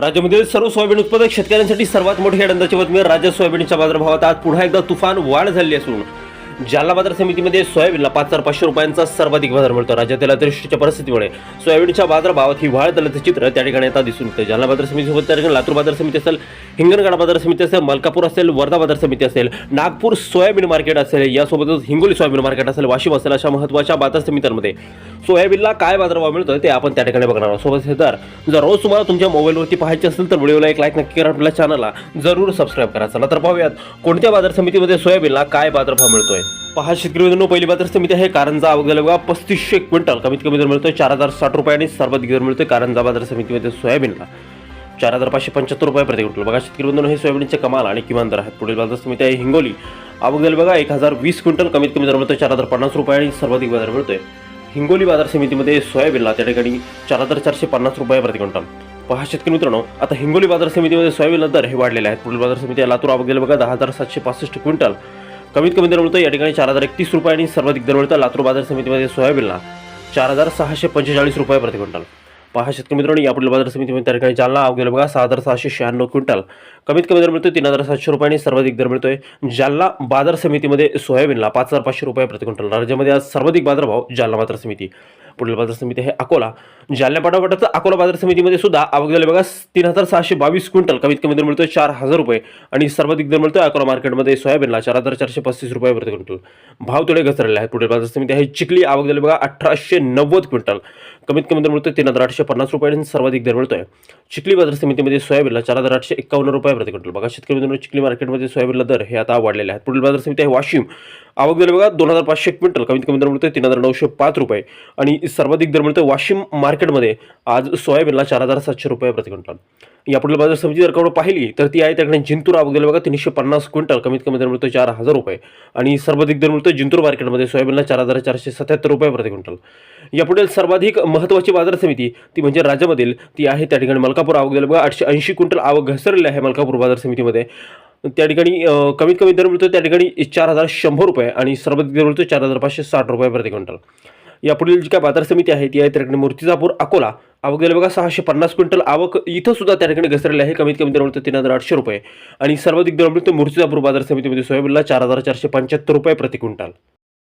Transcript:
राज्यामधील सर्व सोयाबीन उत्पादक शेतकऱ्यांसाठी सर्वात मोठी आनंदाची बातमी. राज्यात सोयाबीनच्या बाजारभावात आज पुन्हा एकदा तुफान वाढ झाली असून जालना बाजार समितीमध्ये सोयाबीनला 5,500 रुपयांचा सर्वाधिक बाजार मिळतो. राज्यातील अतिवृष्टीच्या परिस्थितीमुळे सोयाबीनच्या बाजारभावात ही वाढ झाल्याचं चित्र त्या ठिकाणी आता दिसून येतं. जालना बाजार समितीसोबत त्या ठिकाणी लातूर बाजार समिती असेल, हिंगणघाट बाजार समिती असेल, मलकापूर असेल, वर्धा बाजार समिती असेल, नागपूर सोयाबीन मार्केट असेल, यासोबतच हिंगोली सोयाबीन मार्केट असेल, वाशिम असेल, अशा महत्त्वाच्या बाजार समित्यांमध्ये सोयाबीनला काय बाजारभाव मिळतो ते आपण त्या ठिकाणी बघणार आहोत. सोबत हे दर जर रोज तुम्हाला तुमच्या मोबाईलवरती पाहायचे असेल तर व्हिडिओला एक लाईक नक्की करा, आपल्या चॅनलला जरूर सबस्क्राईब करा. चला तर पाहूयात कोणत्या बाजार समितीमध्ये सोयाबीनला काय बाजारभाव मिळतोय. पहा शेतकरी मित्रांनो, पहिली बाजार समिती आहे कारंजा. अवघ्या बघा 3500 क्विंटल कमीत कमी दर मिळतोय 4,060 रुपये आणि सर्वाधिक दर मिळतोय कारंजा बाजार समितीमध्ये सोयाबीनला 4,575 रुपये प्रति क्विंटल. बघा शेतकरी मित्रांनो, हे सोयाबीनचे कमाल आणि किमान दर आहेत. पुढील बाजार समिती आहे हिंगोली. अवघ्या बघा 1,020 क्विंटल कमीत कमी दर मिळतोय 4,050 रुपये आणि सर्वाधिक दर मिळतोय हिंगोली बाजार समितीमध्ये सोयाबीनला त्या ठिकाणी 4,450 रुपये प्रति क्विंटल. पहा शेतकरी मित्रांनो, आता हिंगोली बाजार समितीमध्ये सोयाबीनला दर हे वाढलेले आहेत. पुढील बाजार समिती आहे लातूर. अवघ्या बघा 10,765 क्विंटल कमीत कमी दर मिळतो या ठिकाणी 4,031 रुपये आणि सर्वाधिक दर मिळतो लातूर बाजार समितीमध्ये सोयाबीनला 4,645 रुपये प्रति क्विंटल. पहा शेतकरी मित्रांनो, यापुढील बाजार समितीमध्ये त्या ठिकाणी जालना. अवघ्या बघा 6,696 क्विंटल कमीत कमी दर मिळतोय 3,700 रुपये आणि सर्वाधिक दर मिळतोय जालना बाजार समितीमध्ये सोयाबीनला 5,500 रुपये प्रति क्विंटल. राज्यामध्ये आज सर्वाधिक बाजारभाव जालना बाजार समिती. पुढील बाजार समिती आहे अकोला. जालना पाठोपाठच अकोला बाजार समितीमध्ये सुद्धा अवघ्या बघा 3,622 क्विंटल कमीत कमी दर मिळतोय 4,000 रुपये आणि सर्वाधिक दर मिळतोय अकोला मार्केटमध्ये सोयाबीनला 4,435 रुपये प्रति क्विंटल. भाव थोडे घसरलेले आहेत. पुढील बाजार समिती आहे चिखली. अवघ्या बघा 1,890 क्विंटल कमीत कमी दर मिळतोय 3,850 रुपये आणि सर्वाधिक दर मिळतोय चिखली बाजार समितीमध्ये सोयाबीनला 4,851 रुपये प्रति क्विंटल. बघा शेतकरी मित्रांनो, चिखली मार्केटमध्ये सोयाबीनला दर हे आता वाढलेले आहेत. पुढील बाजार समिती आहे वाशिम. अवघ्या बघा 2,500 क्विंटल कमीत कमी दर मिळतोय 3,905 रुपये आणि सर्वाधिक दर मिळतोय वाशिम मार्केटमध्ये आज सोयाबीनला 4,700 रुपये प्रति क्विंटल. यापुढील बाजार समिती जर आपण पाहिली तर ती आहे त्याकडे जिंतूर. अवघ्या बघा 350 क्विंटल कमीत कमी दर मिळतोय 4,000 रुपये आणि सर्वाधिक दर मिळतोय जिंतूर मार्केटमध्ये सोयाबीनला 4,477 रुपये प्रति क्विंटल. यापुढील सर्वाधिक महत्त्वाची बाजार समिती ती म्हणजे राज्यामधील ती आहे त्या ठिकाणी मलकापूर. अवघ्या बघा 880 क्विंटल आवक घसरलेली आहे मलकापूर बाजार समितीमध्ये. त्या ठिकाणी कमीत कमी दर मिळतो त्या ठिकाणी 4,100 रुपये आणि सर्वाधिक दर मिळतो 4,560 रुपये प्रति क्विंटल. यापुढील जी काय बाजार समिती आहे ती आहे त्या ठिकाणी मूर्तिजापूर अकोला. अवघ्या बघा 650 क्विंटल आवक इथं सुद्धा त्या ठिकाणी घसरलेली आहे. कमीत कमी दर मिळतो 3,800 रुपये आणि सर्वाधिक दर मिळतो मूर्तिजापूर बाजार समितीमध्ये सोयाबीनला 4,475 रुपये प्रति क्विंटल.